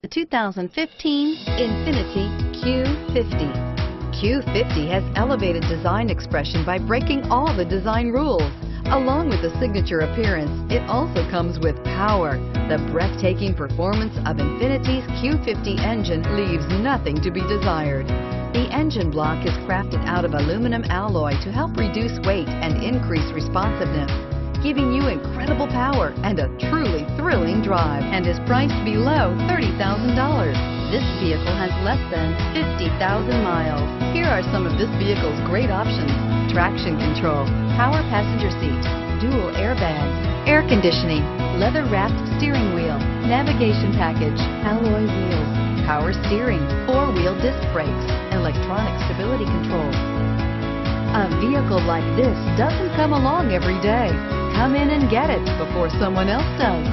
The 2015 INFINITI Q50. Q50 has elevated design expression by breaking all the design rules. Along with the signature appearance, it also comes with power. The breathtaking performance of INFINITI's Q50 engine leaves nothing to be desired. The engine block is crafted out of aluminum alloy to help reduce weight and increase responsiveness, giving you incredible power and a truly thrilling drive, and is priced below $30,000. This vehicle has less than 50,000 miles. Here are some of this vehicle's great options: traction control, power passenger seat, dual airbags, air conditioning, leather-wrapped steering wheel, navigation package, alloy wheels, power steering, four-wheel disc brakes, electronic stability control. A vehicle like this doesn't come along every day. Come in and get it before someone else does.